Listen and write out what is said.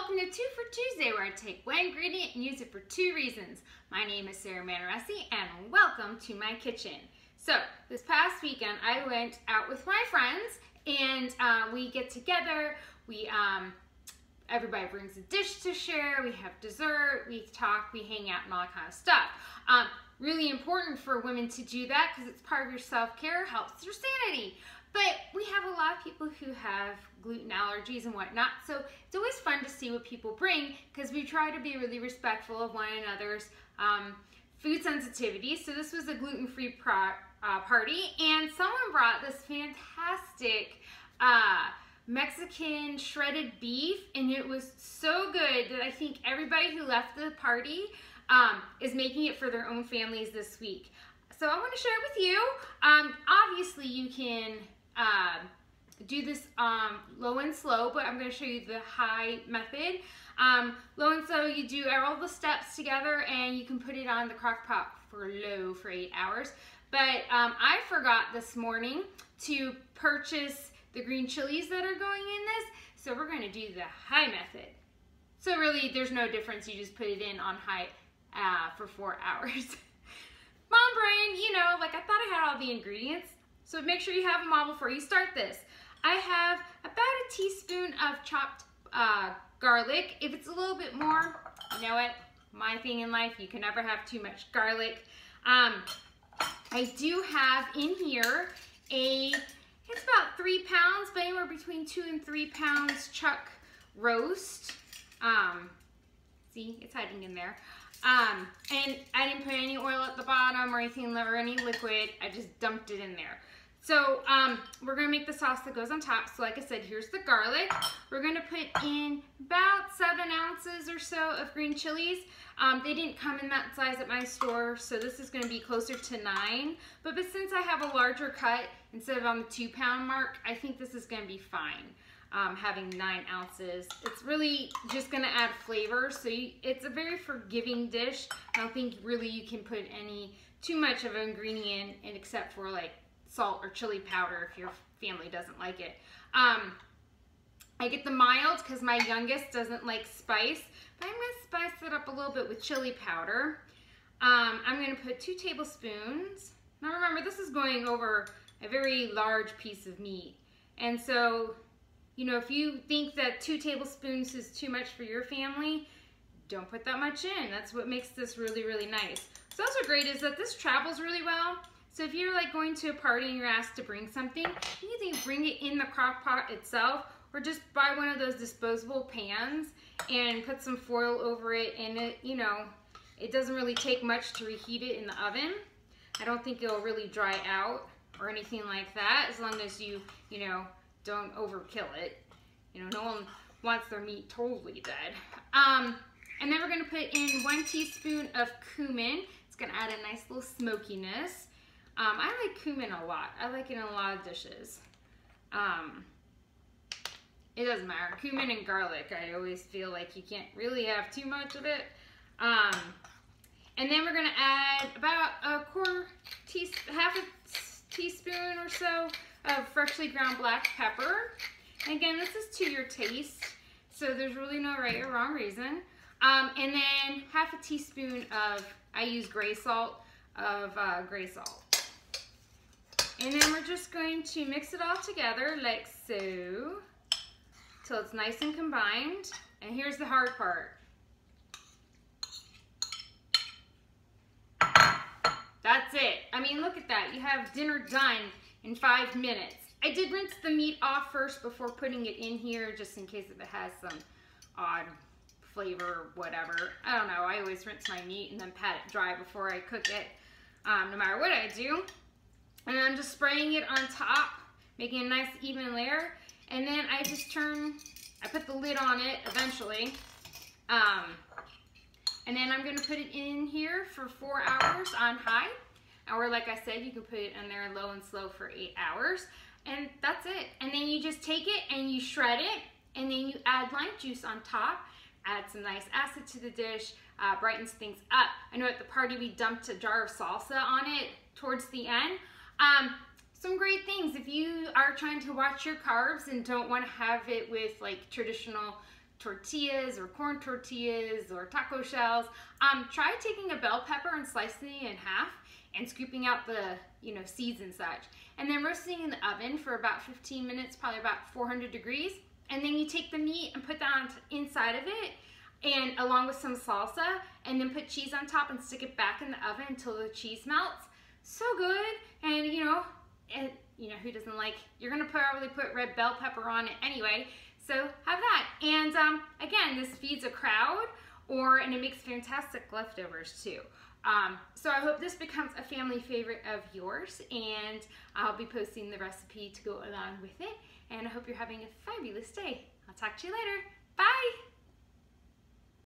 welcome to 2 for Tuesday, where I take one ingredient and use it for 2 reasons. My name is Manaresi, and welcome to my kitchen. So, this past weekend, I went out with my friends, and we get together, everybody brings a dish to share, we have dessert, we talk, we hang out, and all that kind of stuff. Really important for women to do that, because it's part of your self-care, helps your sanity. But we have a lot of people who have gluten allergies and whatnot, so it's always fun to see what people bring, because we try to be really respectful of one another's food sensitivities. So this was a gluten-free party, and someone brought this fantastic Mexican shredded beef, and it was so good that I think everybody who left the party is making it for their own families this week. So I want to share it with you. Obviously you can do this low and slow, but I'm going to show you the high method. Low and slow, you do all the steps together and you can put it on the crock pot for low for 8 hours. But I forgot this morning to purchase the green chilies that are going in this, so we're going to do the high method. So really there's no difference, you just put it in on high for 4 hours. Mom brain, you know, like I thought I had all the ingredients. So make sure you have them all before you start this. I have about a teaspoon of chopped garlic. If it's a little bit more, you know what? My thing in life, you can never have too much garlic. I do have in here it's about 3 pounds, but anywhere between 2 and 3 pounds chuck roast. See, it's hiding in there. And I didn't put any oil at the bottom or anything, or any liquid. I just dumped it in there. So we're gonna make the sauce that goes on top. So like I said, here's the garlic. We're gonna put in about 7 ounces or so of green chilies. They didn't come in that size at my store, so this is gonna be closer to 9. But since I have a larger cut, instead of on the 2-pound mark, I think this is gonna be fine. Having 9 ounces. It's really just gonna add flavor, so it's a very forgiving dish. I don't think really you can put too much of an ingredient in except for like salt or chili powder if your family doesn't like it. I get the mild because my youngest doesn't like spice, but I'm gonna spice it up a little bit with chili powder. I'm gonna put 2 tablespoons. Now remember, this is going over a very large piece of meat, and so you know, if you think that 2 tablespoons is too much for your family, don't put that much in. That's what makes this really, really nice. What's also great is that this travels really well. So if you're like going to a party and you're asked to bring something, you can either bring it in the crock pot itself or just buy one of those disposable pans and put some foil over it, and it, you know, it doesn't really take much to reheat it in the oven. I don't think it'll really dry out or anything like that, as long as you know, don't overkill it. You know, no one wants their meat totally dead. And then we're gonna put in 1 teaspoon of cumin. It's gonna add a nice little smokiness. I like cumin a lot. I like it in a lot of dishes. It doesn't matter. Cumin and garlic, I always feel like you can't really have too much of it. And then we're gonna add about half a teaspoon or so of freshly ground black pepper. And again, this is to your taste, so there's really no right or wrong reason. And then half a teaspoon of, I use gray salt, gray salt. And then we're just going to mix it all together like so, till it's nice and combined. And here's the hard part. That's it. I mean, look at that. You have dinner done in 5 minutes. I did rinse the meat off first before putting it in here, just in case if it has some odd flavor or whatever. I don't know, I always rinse my meat and then pat it dry before I cook it, no matter what I do. And I'm just spraying it on top, making a nice even layer. And then I put the lid on it eventually. And then I'm gonna put it in here for 4 hours on high. Or like I said, you can put it in there low and slow for 8 hours. And that's it. And then you just take it and you shred it, and then you add lime juice on top, add some nice acid to the dish, brightens things up. I know at the party we dumped a jar of salsa on it towards the end. Some great things if you are trying to watch your carbs and don't want to have it with like traditional tortillas or corn tortillas or taco shells, try taking a bell pepper and slicing it in half and scooping out the seeds and such. And then roasting in the oven for about 15 minutes, probably about 400 degrees. And then you take the meat and put that on inside of it, and along with some salsa, and then put cheese on top and stick it back in the oven until the cheese melts. So good. And who doesn't like, you're gonna probably put red bell pepper on it anyway, so have that. And again, this feeds a crowd, and it makes fantastic leftovers too. So I hope this becomes a family favorite of yours, and I'll be posting the recipe to go along with it. And I hope you're having a fabulous day. I'll talk to you later. Bye!